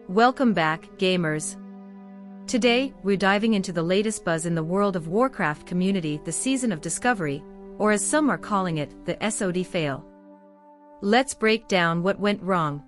Welcome back, gamers. Today, we're diving into the latest buzz in the World of Warcraft community, the Season of Discovery, or as some are calling it, the SOD fail. Let's break down what went wrong.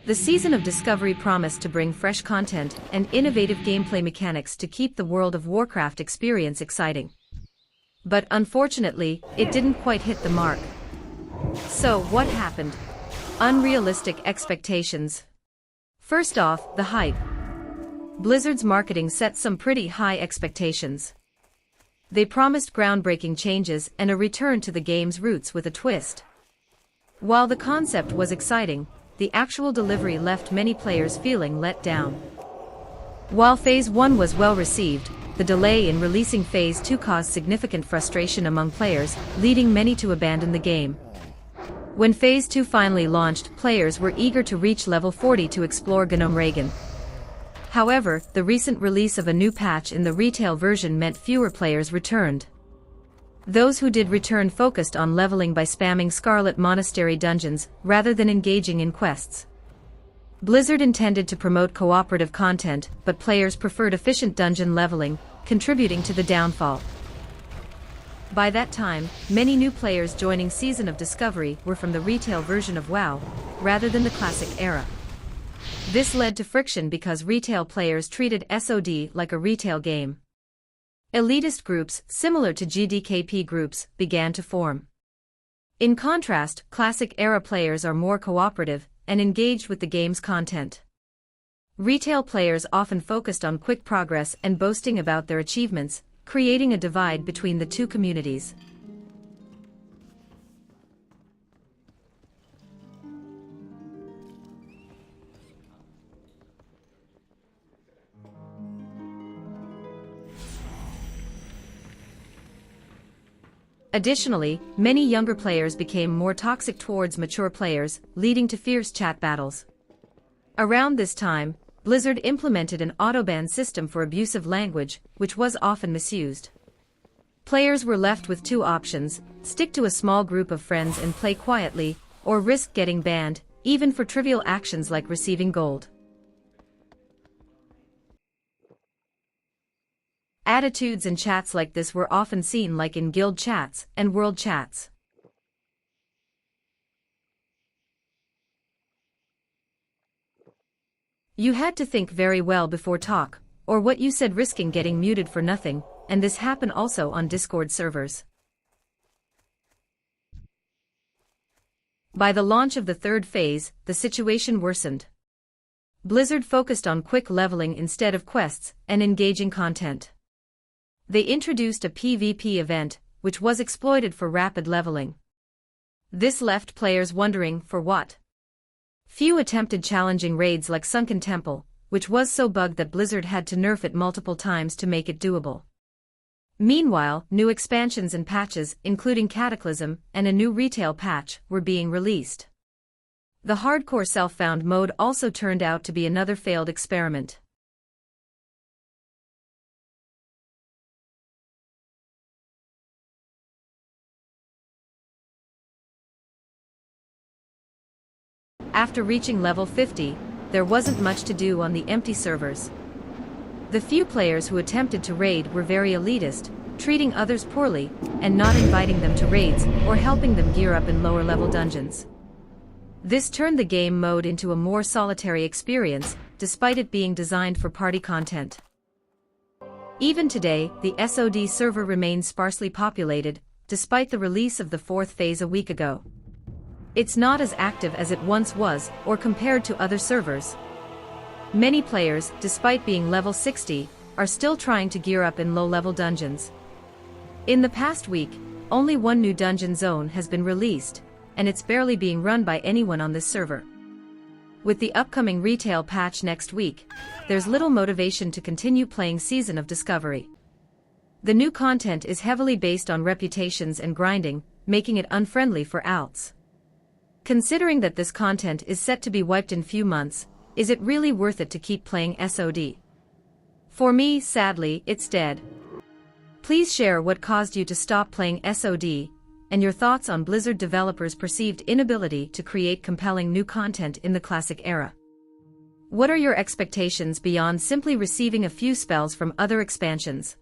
The Season of Discovery promised to bring fresh content and innovative gameplay mechanics to keep the World of Warcraft experience exciting. But unfortunately, it didn't quite hit the mark. So, what happened? Unrealistic expectations. First off, the hype. Blizzard's marketing set some pretty high expectations. They promised groundbreaking changes and a return to the game's roots with a twist. While the concept was exciting, the actual delivery left many players feeling let down. While Phase 1 was well received, the delay in releasing Phase 2 caused significant frustration among players, leading many to abandon the game. When Phase 2 finally launched, players were eager to reach level 40 to explore Gnome Regan. However, the recent release of a new patch in the retail version meant fewer players returned. Those who did return focused on leveling by spamming Scarlet Monastery dungeons, rather than engaging in quests. Blizzard intended to promote cooperative content, but players preferred efficient dungeon leveling, contributing to the downfall. By that time, many new players joining Season of Discovery were from the retail version of WoW, rather than the classic era. This led to friction because retail players treated SOD like a retail game. Elitist groups, similar to GDKP groups, began to form. In contrast, classic-era players are more cooperative and engaged with the game's content. Retail players often focused on quick progress and boasting about their achievements, creating a divide between the two communities. Additionally, many younger players became more toxic towards mature players, leading to fierce chat battles. Around this time, Blizzard implemented an auto-ban system for abusive language, which was often misused. Players were left with two options: stick to a small group of friends and play quietly, or risk getting banned, even for trivial actions like receiving gold. Attitudes and chats like this were often seen like in guild chats and world chats. You had to think very well before talk, or what you said risking getting muted for nothing, and this happened also on Discord servers. By the launch of the third phase, the situation worsened. Blizzard focused on quick leveling instead of quests and engaging content. They introduced a PvP event, which was exploited for rapid leveling. This left players wondering, for what? Few attempted challenging raids like Sunken Temple, which was so bugged that Blizzard had to nerf it multiple times to make it doable. Meanwhile, new expansions and patches, including Cataclysm and a new retail patch, were being released. The hardcore self-found mode also turned out to be another failed experiment. After reaching level 50, there wasn't much to do on the empty servers. The few players who attempted to raid were very elitist, treating others poorly, and not inviting them to raids or helping them gear up in lower-level dungeons. This turned the game mode into a more solitary experience, despite it being designed for party content. Even today, the SOD server remains sparsely populated, despite the release of the fourth phase a week ago. It's not as active as it once was, or compared to other servers. Many players, despite being level 60, are still trying to gear up in low-level dungeons. In the past week, only one new dungeon zone has been released, and it's barely being run by anyone on this server. With the upcoming retail patch next week, there's little motivation to continue playing Season of Discovery. The new content is heavily based on reputations and grinding, making it unfriendly for alts. Considering that this content is set to be wiped in few months, is it really worth it to keep playing SOD? For me, sadly, it's dead. Please share what caused you to stop playing SOD, and your thoughts on Blizzard developers' perceived inability to create compelling new content in the classic era. What are your expectations beyond simply receiving a few spells from other expansions?